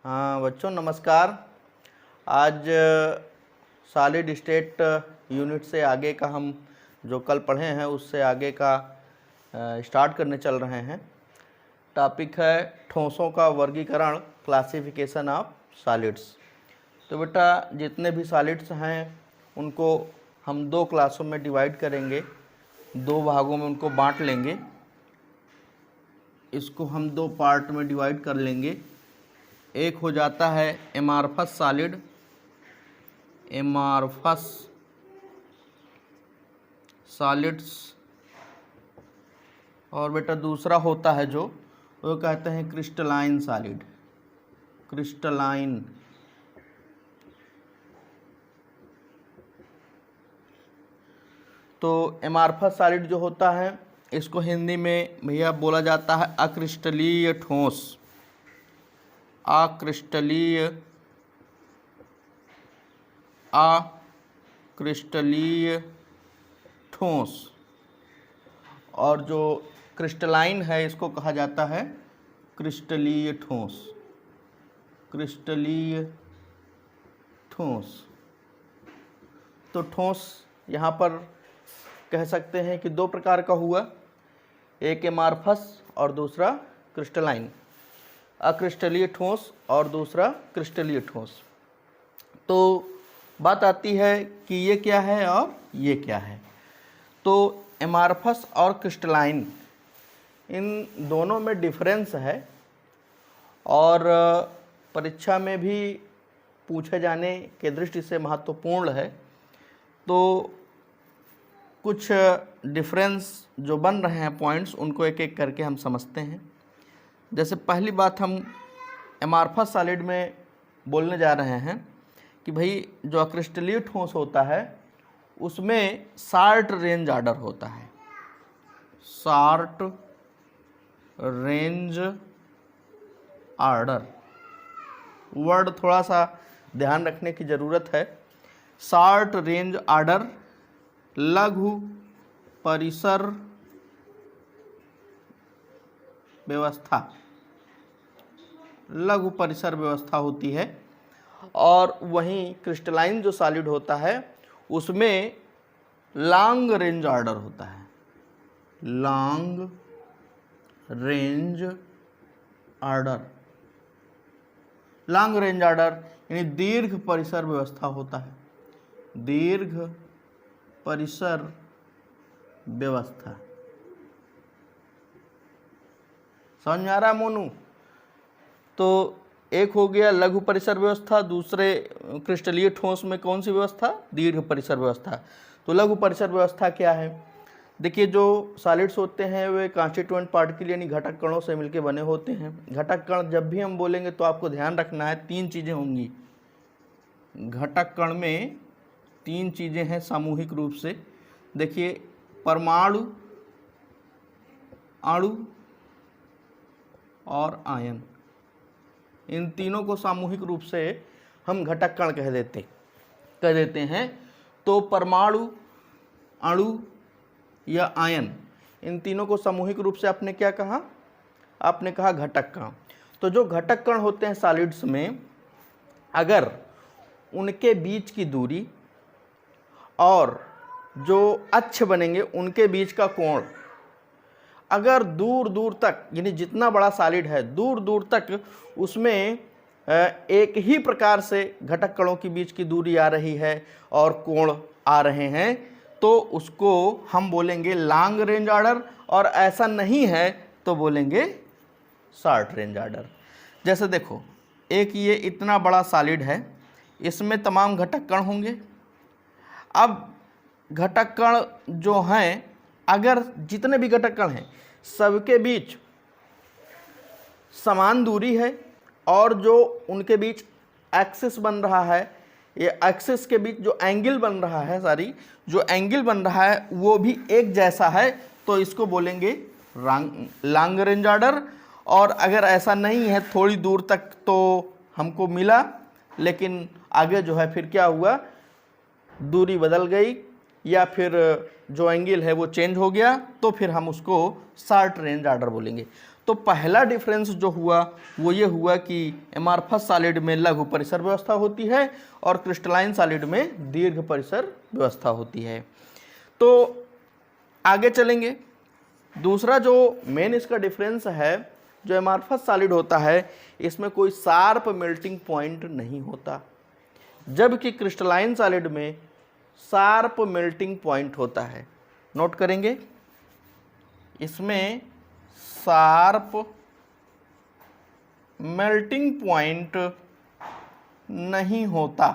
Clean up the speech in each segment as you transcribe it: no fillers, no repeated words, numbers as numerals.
हाँ बच्चों नमस्कार। आज सॉलिड स्टेट यूनिट से आगे का हम जो कल पढ़े हैं उससे आगे का स्टार्ट करने चल रहे हैं। टॉपिक है ठोसों का वर्गीकरण, क्लासिफिकेशन ऑफ सॉलिड्स। तो बेटा जितने भी सॉलिड्स हैं उनको हम दो क्लासों में डिवाइड करेंगे, दो भागों में उनको बांट लेंगे। इसको हम दो पार्ट में डिवाइड कर लेंगे। एक हो जाता है एमार्फस सॉलिड, एमार्फस सॉलिड्स, और बेटा दूसरा होता है जो वो कहते हैं क्रिस्टलाइन सॉलिड, क्रिस्टलाइन। तो एमार्फस सॉलिड जो होता है इसको हिंदी में भैया बोला जाता है अक्रिस्टलीय ठोस, अक्रिस्टलीय ठोस। और जो क्रिस्टलाइन है इसको कहा जाता है क्रिस्टलीय ठोस, क्रिस्टलीय ठोस। तो ठोस यहाँ पर कह सकते हैं कि दो प्रकार का हुआ, एक एमार्फस और दूसरा क्रिस्टलाइन, अक्रिस्टलीय ठोस और दूसरा क्रिस्टलीय ठोस। तो बात आती है कि ये क्या है और ये क्या है। तो एमार्फस और क्रिस्टलाइन इन दोनों में डिफरेंस है और परीक्षा में भी पूछे जाने के दृष्टि से महत्वपूर्ण है। तो कुछ डिफरेंस जो बन रहे हैं पॉइंट्स उनको एक एक करके हम समझते हैं। जैसे पहली बात हम एमार्फस सॉलिड में बोलने जा रहे हैं कि भाई जो अक्रिस्टलीय ठोस होता है उसमें शार्ट रेंज ऑर्डर होता है, शार्ट रेंज ऑर्डर। वर्ड थोड़ा सा ध्यान रखने की ज़रूरत है। शार्ट रेंज ऑर्डर लघु परिसर व्यवस्था, लघु परिसर व्यवस्था होती है। और वहीं क्रिस्टलाइन जो सॉलिड होता है उसमें लॉन्ग रेंज ऑर्डर होता है, long range order. Long range order यानी दीर्घ परिसर व्यवस्था होता है, दीर्घ परिसर व्यवस्था। समझ में आ रहा मोनू? तो एक हो गया लघु परिसर व्यवस्था, दूसरे क्रिस्टलीय ठोस में कौन सी व्यवस्था? दीर्घ परिसर व्यवस्था। तो लघु परिसर व्यवस्था क्या है? देखिए जो सॉलिड्स होते हैं वे कॉन्स्टिट्यूएंट पार्टिकल यानी घटक कणों से मिलकर बने होते हैं। घटक कण जब भी हम बोलेंगे तो आपको ध्यान रखना है तीन चीज़ें होंगी। घटक कण में तीन चीज़ें हैं सामूहिक रूप से। देखिए परमाणु, अणु और आयन, इन तीनों को सामूहिक रूप से हम घटक कण कह देते हैं। तो परमाणु, अणु या आयन, इन तीनों को सामूहिक रूप से आपने क्या कहा? आपने कहा घटक कण। तो जो घटक कण होते हैं सॉलिड्स में, अगर उनके बीच की दूरी और जो अक्ष बनेंगे उनके बीच का कोण अगर दूर दूर तक, यानी जितना बड़ा सॉलिड है दूर दूर तक उसमें एक ही प्रकार से घटक कणों के बीच की दूरी आ रही है और कोण आ रहे हैं, तो उसको हम बोलेंगे लॉन्ग रेंज ऑर्डर। और ऐसा नहीं है तो बोलेंगे शॉर्ट रेंज ऑर्डर। जैसे देखो एक ये इतना बड़ा सॉलिड है, इसमें तमाम घटक कण होंगे। अब घटक कण जो हैं, अगर जितने भी घटक कण हैं सबके बीच समान दूरी है और जो उनके बीच एक्सिस बन रहा है, ये एक्सिस के बीच जो एंगल बन रहा है, जो एंगल बन रहा है वो भी एक जैसा है, तो इसको बोलेंगे लॉन्ग रेंज ऑर्डर। और अगर ऐसा नहीं है, थोड़ी दूर तक तो हमको मिला लेकिन आगे जो है फिर क्या हुआ, दूरी बदल गई या फिर जो एंगल है वो चेंज हो गया, तो फिर हम उसको शॉर्ट रेंज ऑर्डर बोलेंगे। तो पहला डिफरेंस जो हुआ वो ये हुआ कि एमार्फस सॉलिड में लघु परिसर व्यवस्था होती है और क्रिस्टलाइन सॉलिड में दीर्घ परिसर व्यवस्था होती है। तो आगे चलेंगे। दूसरा जो मेन इसका डिफरेंस है, जो एमार्फस सॉलिड होता है इसमें कोई शार्प मेल्टिंग पॉइंट नहीं होता, जबकि क्रिस्टलाइन सॉलिड में शार्प मेल्टिंग पॉइंट होता है। नोट करेंगे, इसमें शार्प मेल्टिंग पॉइंट नहीं होता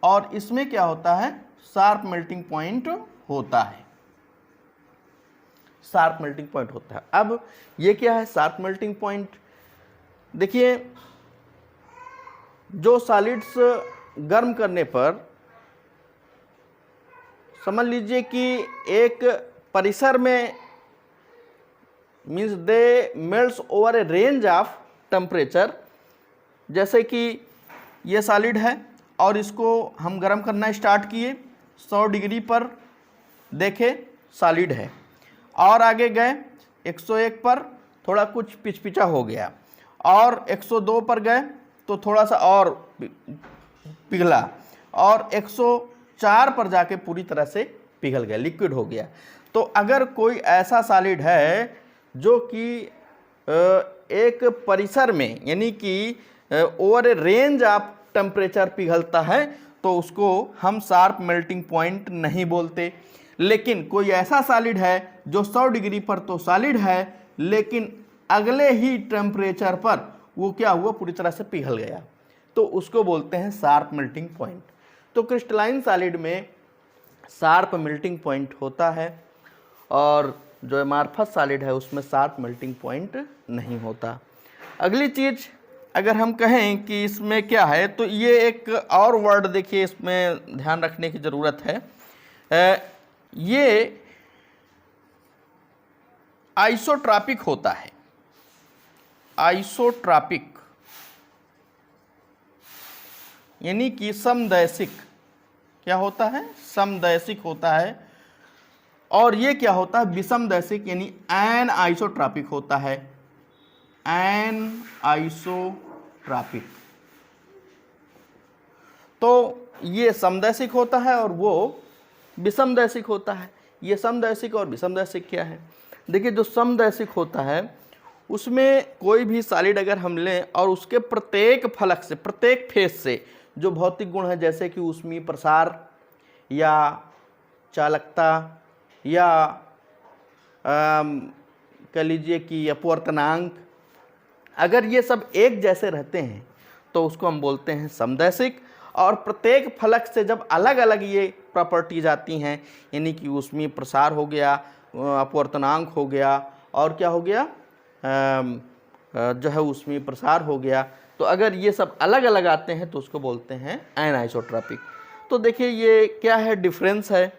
और इसमें क्या होता है, शार्प मेल्टिंग पॉइंट होता है। शार्प मेल्टिंग पॉइंट होता है। अब ये क्या है शार्प मेल्टिंग पॉइंट? देखिए, जो सॉलिड्स गर्म करने पर समझ लीजिए कि एक परिसर में means they melts over a range of temperature, जैसे कि ये सॉलिड है और इसको हम गर्म करना स्टार्ट किए 100 डिग्री पर, देखे सॉलिड है, और आगे गए 101 पर थोड़ा कुछ पिचपिचा हो गया, और 102 पर गए तो थोड़ा सा और पिघला, और 104 पर जाके पूरी तरह से पिघल गया, लिक्विड हो गया। तो अगर कोई ऐसा सॉलिड है जो कि एक परिसर में यानी कि over a range of temperature पिघलता है, तो उसको हम शार्प मेल्टिंग पॉइंट नहीं बोलते। लेकिन कोई ऐसा सॉलिड है जो 100 डिग्री पर तो सॉलिड है, लेकिन अगले ही टेम्परेचर पर वो क्या हुआ, पूरी तरह से पिघल गया, तो उसको बोलते हैं शार्प मेल्टिंग पॉइंट। तो क्रिस्टलाइन सॉलिड में शार्प मेल्टिंग पॉइंट होता है और जो एमार्फस सॉलिड है उसमें शार्प मेल्टिंग पॉइंट नहीं होता। अगली चीज़ अगर हम कहें कि इसमें क्या है, तो ये एक और वर्ड देखिए, इसमें ध्यान रखने की ज़रूरत है। ये आइसोट्रॉपिक होता है। आइसोट्रॉपिक यानी कि समदैशिक। क्या होता है? समदैशिक होता है। और ये क्या होता है? विषमदैशिक यानी एन आइसोट्रॉपिक होता है। An isotropic. तो ये समदैशिक होता है और वो विषमदैशिक होता है। ये समदैशिक और विषमदैशिक क्या है? देखिए, जो समदैशिक होता है उसमें कोई भी सॉलिड अगर हम लें और उसके प्रत्येक फलक से, प्रत्येक फेस से जो भौतिक गुण है, जैसे कि ऊष्मीय प्रसार या चालकता या कह लीजिए कि अपवर्तनांक, अगर ये सब एक जैसे रहते हैं तो उसको हम बोलते हैं समदैशिक। और प्रत्येक फलक से जब अलग अलग ये प्रॉपर्टीज आती हैं, यानी कि ऊष्मीय प्रसार हो गया, अपवर्तनांक हो गया, और क्या हो गया, जो है ऊष्मीय प्रसार हो गया, तो अगर ये सब अलग अलग आते हैं तो उसको बोलते हैं एनाइसोट्रॉपिक। तो देखिए ये क्या है, डिफरेंस है।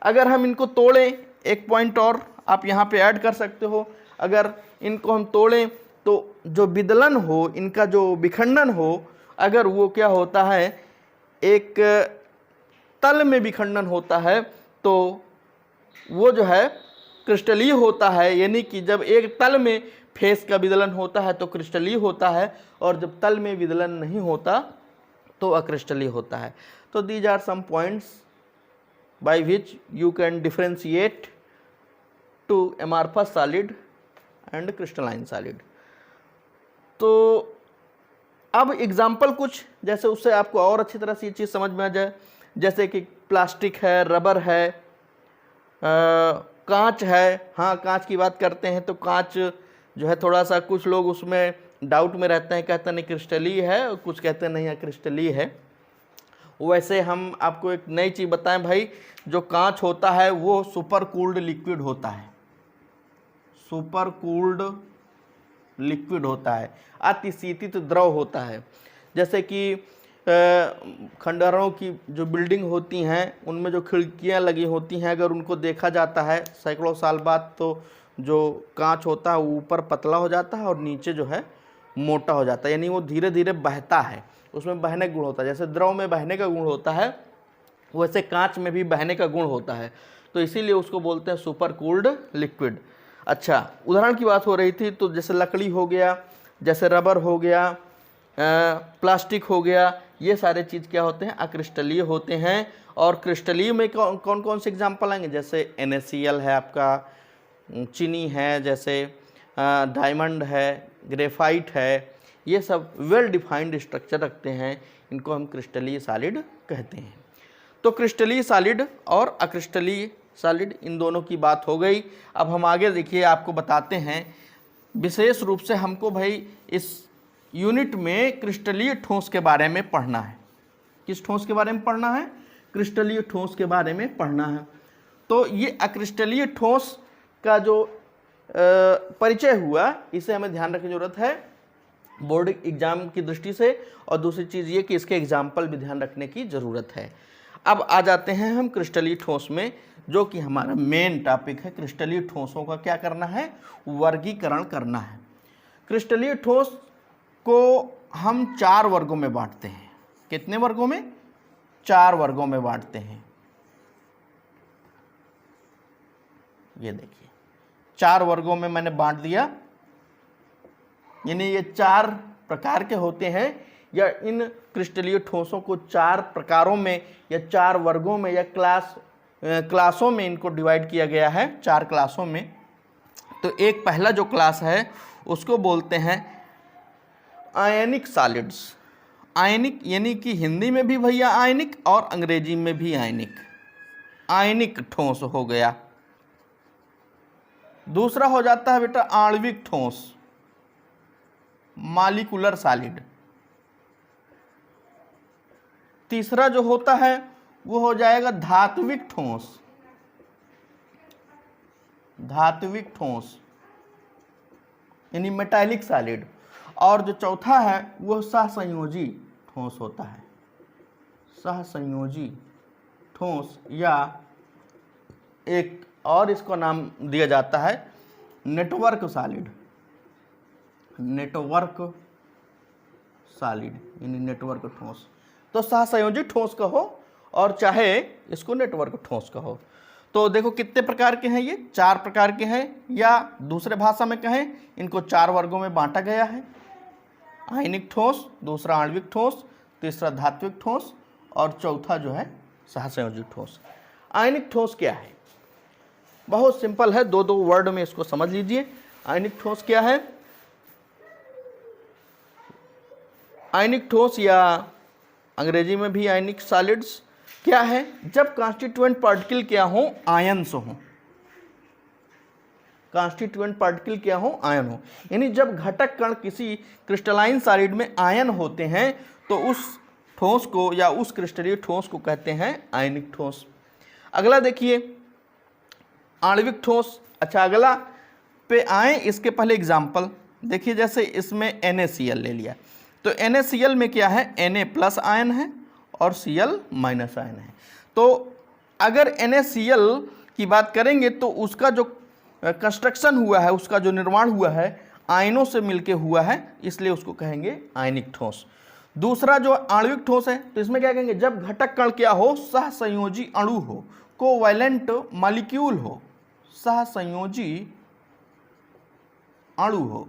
अगर हम इनको तोड़ें, एक पॉइंट और आप यहाँ पे ऐड कर सकते हो, अगर इनको हम तोड़ें तो जो विदलन हो, इनका जो विखंडन हो, अगर वो क्या होता है, एक तल में विखंडन होता है तो वो जो है क्रिस्टलीय होता है। यानी कि जब एक तल में फेस का विदलन होता है तो क्रिस्टलीय होता है, और जब तल में विदलन नहीं होता तो अक्रिस्टलीय होता है। तो these are some points by which you can differentiate two amorphous solid and crystalline solid. तो अब एग्जाम्पल कुछ, जैसे उससे आपको और अच्छी तरह से ये चीज़ समझ में आ जाए, जैसे कि प्लास्टिक है, रबर है, कांच है। हाँ, कांच की बात करते हैं तो कांच जो है थोड़ा सा कुछ लोग उसमें डाउट में रहते हैं, कहते हैं नहीं क्रिस्टलीय है, और कुछ कहते हैं नहीं क्रिस्टलीय है। वैसे हम आपको एक नई चीज़ बताएं भाई, जो कांच होता है वो सुपर कूल्ड लिक्विड होता है। सुपर कूल्ड लिक्विड होता है, अतिशीतित द्रव होता है। जैसे कि खंडहरों की जो बिल्डिंग होती हैं उनमें जो खिड़कियां लगी होती हैं, अगर उनको देखा जाता है सैकड़ों साल बाद, तो जो कांच होता है वो ऊपर पतला हो जाता है और नीचे जो है मोटा हो जाता है, यानी वो धीरे धीरे बहता है, उसमें बहने का गुण होता है। जैसे द्रव में बहने का गुण होता है वैसे कांच में भी बहने का गुण होता है, तो इसीलिए उसको बोलते हैं सुपर कूल्ड लिक्विड। अच्छा, उदाहरण की बात हो रही थी, तो जैसे लकड़ी हो गया, जैसे रबर हो गया, प्लास्टिक हो गया, ये सारे चीज़ क्या होते हैं, अक्रिस्टलीय होते हैं। और क्रिस्टलीय में कौन कौन से एग्जाम्पल आएंगे, जैसे NaCl है आपका, चीनी है, जैसे डायमंड है, ग्रेफाइट है, ये सब वेल डिफाइंड स्ट्रक्चर रखते हैं, इनको हम क्रिस्टलीय सॉलिड कहते हैं। तो क्रिस्टलीय सॉलिड और अक्रिस्टलीय सॉलिड, इन दोनों की बात हो गई। अब हम आगे देखिए, आपको बताते हैं, विशेष रूप से हमको भाई इस यूनिट में क्रिस्टलीय ठोस के बारे में पढ़ना है। किस ठोस के बारे में पढ़ना है, क्रिस्टलीय ठोस के बारे में पढ़ना है। तो ये अक्रिस्टलीय ठोस का जो परिचय हुआ, इसे हमें ध्यान रखने की जरूरत है बोर्ड एग्जाम की दृष्टि से, और दूसरी चीज़ ये कि इसके एग्जाम्पल भी ध्यान रखने की ज़रूरत है। अब आ जाते हैं हम क्रिस्टलीय ठोस में, जो कि हमारा मेन टॉपिक है। क्रिस्टलीय ठोसों का क्या करना है, वर्गीकरण करना है। क्रिस्टलीय ठोस को हम 4 वर्गों में बांटते हैं। कितने वर्गों में, 4 वर्गों में बांटते हैं। ये देखिए 4 वर्गों में मैंने बांट दिया, यानी ये 4 प्रकार के होते हैं, या इन क्रिस्टलीय ठोसों को 4 प्रकारों में या 4 वर्गों में या क्लासों में इनको डिवाइड किया गया है, 4 क्लासों में। तो एक पहला जो क्लास है उसको बोलते हैं आयनिक सॉलिड्स। आयनिक यानी कि हिंदी में भी भैया आयनिक और अंग्रेजी में भी आयनिक, आयनिक ठोस हो गया। दूसरा हो जाता है बेटा आणविक ठोस, मॉलिक्यूलर सॉलिड। तीसरा जो होता है वो हो जाएगा धात्विक ठोस, धात्विक ठोस यानी मेटालिक सॉलिड। और जो चौथा है वो सहसंयोजी ठोस होता है, सहसंयोजी ठोस, या एक और इसको नाम दिया जाता है नेटवर्क सॉलिड, नेटवर्क सॉलिड यानी नेटवर्क ठोस। तो सहसंयोजी ठोस कहो और चाहे इसको नेटवर्क ठोस कहो। तो देखो कितने प्रकार के हैं, ये 4 प्रकार के हैं, या दूसरे भाषा में कहें इनको 4 वर्गों में बांटा गया है। आयनिक ठोस, दूसरा आणविक ठोस, तीसरा धात्विक ठोस, और चौथा जो है सहसंयोजी ठोस। आयनिक ठोस क्या है, बहुत सिंपल है, 2 वर्ड में इसको समझ लीजिए। आयनिक ठोस क्या है, आयनिक ठोस या अंग्रेजी में भी आयनिक सॉलिड्स क्या है, जब कॉन्स्टिट्यूएंट पार्टिकल क्या हो, आयन्स हो। कॉन्स्टिट्यूएंट पार्टिकल क्या हो, आयन हो, यानी जब घटक कण किसी क्रिस्टलाइन सॉलिड में आयन होते हैं तो उस ठोस को या उस क्रिस्टलीय ठोस को कहते हैं आयनिक ठोस। अगला देखिए आणविक ठोस। अच्छा, अगला पे आए, इसके पहले एग्जाम्पल देखिए, जैसे इसमें NaCl ले लिया, तो NaCl में क्या है, Na+ आयन है और Cl- आयन है। तो अगर NaCl की बात करेंगे तो उसका जो कंस्ट्रक्शन हुआ है, उसका जो निर्माण हुआ है आयनों से मिलके हुआ है, इसलिए उसको कहेंगे आयनिक ठोस। दूसरा जो आणविक ठोस है, तो इसमें क्या कहेंगे, जब घटक कण क्या हो, सहसंयोजी अणु हो, कोवैलेंट मॉलिक्यूल हो, सहसंयोजी अणु हो।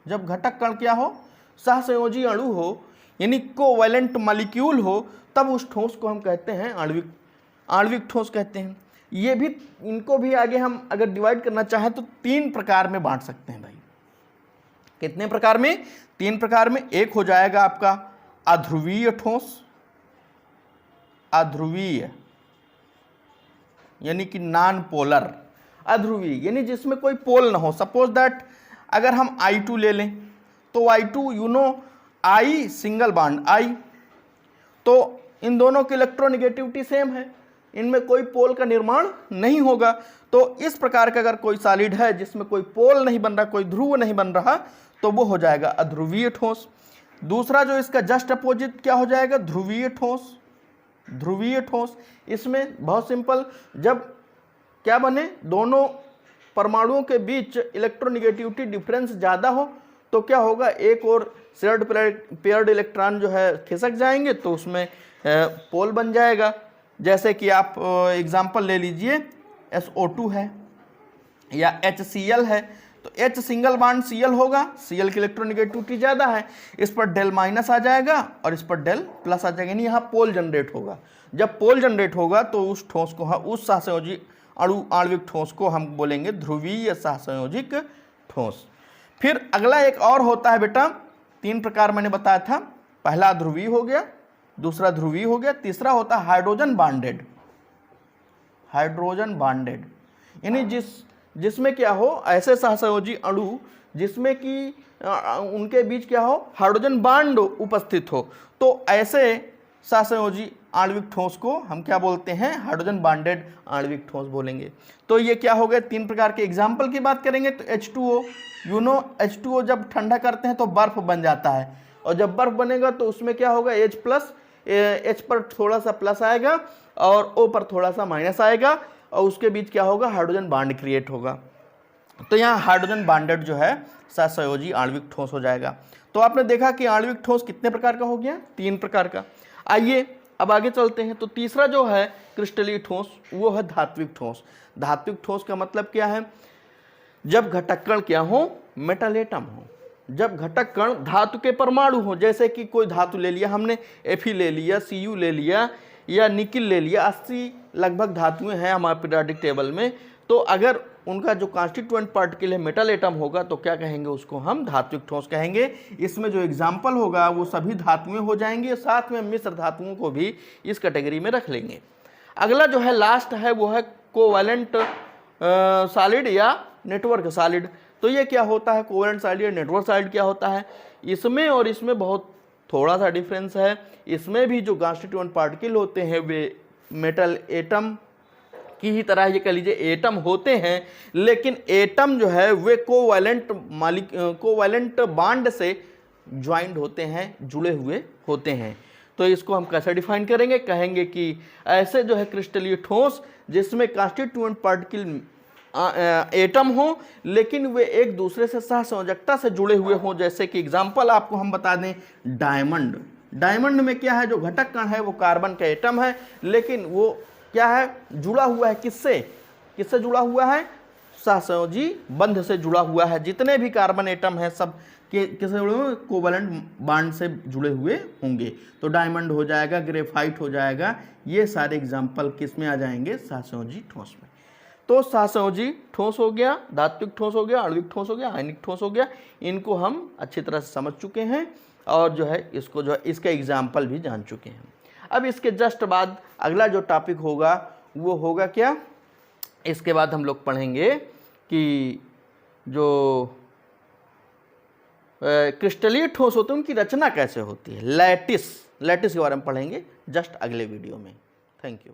जब घटक कण क्या हो, सहसंयोजी अणु हो, यानी कोवैलेंट मॉलिक्यूल हो, तब उस ठोस को हम कहते हैं आणविक ठोस कहते हैं। ये भी, इनको भी आगे हम अगर डिवाइड करना चाहें तो 3 प्रकार में बांट सकते हैं भाई। कितने प्रकार में, 3 प्रकार में। एक हो जाएगा आपका अध्रुवीय ठोस, अध्रुवीय यानी कि नॉन पोलर। अध्रुवीय यानी जिसमें कोई पोल ना हो। सपोज दैट अगर हम I2 ले लें तो I2 you know I single bond I, तो इन दोनों की इलेक्ट्रोनेगेटिविटी सेम है, इनमें कोई पोल का निर्माण नहीं होगा। तो इस प्रकार का अगर कोई सॉलिड है जिसमें कोई पोल नहीं बन रहा, कोई ध्रुव नहीं बन रहा, तो वो हो जाएगा अध्रुवीय ठोस। दूसरा जो इसका जस्ट अपोजिट क्या हो जाएगा, ध्रुवीय ठोस। ध्रुवीय ठोस, इसमें बहुत सिंपल, जब क्या बने, दोनों परमाणुओं के बीच इलेक्ट्रोनेगेटिविटी डिफरेंस ज़्यादा हो तो क्या होगा, एक और शेयर्ड पेयर्ड इलेक्ट्रॉन जो है खिसक जाएंगे, तो उसमें पोल बन जाएगा। जैसे कि आप एग्जांपल ले लीजिए, SO2 है, या HCl है तो H सिंगल बॉन्ड Cl होगा, Cl की इलेक्ट्रोनेगेटिविटी ज़्यादा है, इस पर डेल माइनस आ जाएगा और इस पर डेल प्लस आ जाएगा, यानी यहाँ पोल जनरेट होगा। जब पोल जनरेट होगा तो उस ठोस को उस सहसंयोजी आणविक ठोस को हम बोलेंगे ध्रुवीय सहसंयोजिक ठोस। फिर अगला एक और होता है बेटा, 3 प्रकार मैंने बताया था, पहला ध्रुवीय हो गया, दूसरा ध्रुवीय हो गया, तीसरा होता है हाइड्रोजन बॉन्डेड। हाइड्रोजन बॉन्डेड यानी जिसमें क्या हो, ऐसे सहसंयोजी अणु जिसमें कि उनके बीच क्या हो, हाइड्रोजन बॉन्ड उपस्थित हो, तो ऐसे सहसंयोजी आणविक ठोस को हम क्या बोलते हैं, हाइड्रोजन बॉन्डेड आणविक ठोस बोलेंगे। तो ये क्या हो गए, 3 प्रकार के। एग्जाम्पल की बात करेंगे तो H2O, यू नो H2O जब ठंडा करते हैं तो बर्फ बन जाता है, और जब बर्फ बनेगा तो उसमें क्या होगा, H पर थोड़ा सा प्लस आएगा और O पर थोड़ा सा माइनस आएगा, और उसके बीच क्या होगा, हाइड्रोजन बॉन्ड क्रिएट होगा। तो यहाँ हाइड्रोजन बॉन्डेड जो है सहसंयोजी आणविक ठोस हो जाएगा। तो आपने देखा कि आणविक ठोस कितने प्रकार का हो गया, 3 प्रकार का। आइए अब आगे चलते हैं। तो तीसरा जो है क्रिस्टलीय ठोस, वो है धात्विक ठोस। धात्विक ठोस का मतलब क्या है, जब घटक कण क्या हो, मेटल एटम हो, जब घटक कण धातु के परमाणु हो, जैसे कि कोई धातु ले लिया हमने, Fe ले लिया, Cu ले लिया या निकिल ले लिया, 80 लगभग धातुएं हैं हमारे पीरियोडिक टेबल में। तो अगर उनका जो कॉन्स्टिट्यूएंट पार्टिकल है मेटल एटम होगा तो क्या कहेंगे, उसको हम धात्विक ठोस कहेंगे। इसमें जो एग्जाम्पल होगा वो सभी धातुएं हो जाएंगी, साथ में मिश्र धातुओं को भी इस कैटेगरी में रख लेंगे। अगला जो है लास्ट है वो है कोवैलेंट सॉलिड या नेटवर्क सॉलिड। तो ये क्या होता है, कोवैलेंट सॉलिड या नेटवर्क सॉलिड क्या होता है, इसमें और इसमें बहुत थोड़ा सा डिफरेंस है। इसमें भी जो कॉन्स्टिट्यूएंट पार्टिकल होते हैं वे मेटल एटम की ही तरह, ये कह लीजिए एटम होते हैं, लेकिन एटम जो है वे कोवैलेंट बॉन्ड से ज्वाइंट होते हैं, जुड़े हुए होते हैं। तो इसको हम कैसे डिफाइन करेंगे, कहेंगे कि ऐसे जो है क्रिस्टलीय ठोस जिसमें कॉन्स्टिट्यूएंट पार्टिकल एटम हो लेकिन वे एक दूसरे से सहसंयोजकता से जुड़े हुए हों। जैसे कि एग्जाम्पल आपको हम बता दें, डायमंड। डायमंड में क्या है, जो घटक कण है वो कार्बन का एटम है, लेकिन वो क्या है, जुड़ा हुआ है किससे जुड़ा हुआ है, सहसंयोजी बंध से जुड़ा हुआ है। जितने भी कार्बन एटम है सब किससे जुड़े हुए, कोवैलेंट बॉन्ड से जुड़े हुए होंगे। तो डायमंड हो जाएगा, ग्रेफाइट हो जाएगा, ये सारे एग्जाम्पल किस में आ जाएंगे, सहसंयोजी ठोस में। तो सहसंयोजी ठोस हो गया, धात्विक ठोस हो गया, आणविक ठोस हो गया, आयनिक ठोस हो गया, इनको हम अच्छी तरह से समझ चुके हैं और जो है इसको जो है इसके एग्जाम्पल भी जान चुके हैं। अब इसके जस्ट बाद अगला जो टॉपिक होगा वो होगा क्या, इसके बाद हम लोग पढ़ेंगे कि जो क्रिस्टलीय ठोस होते हैं उनकी रचना कैसे होती है, लैटिस के बारे में पढ़ेंगे जस्ट अगले वीडियो में। Thank you.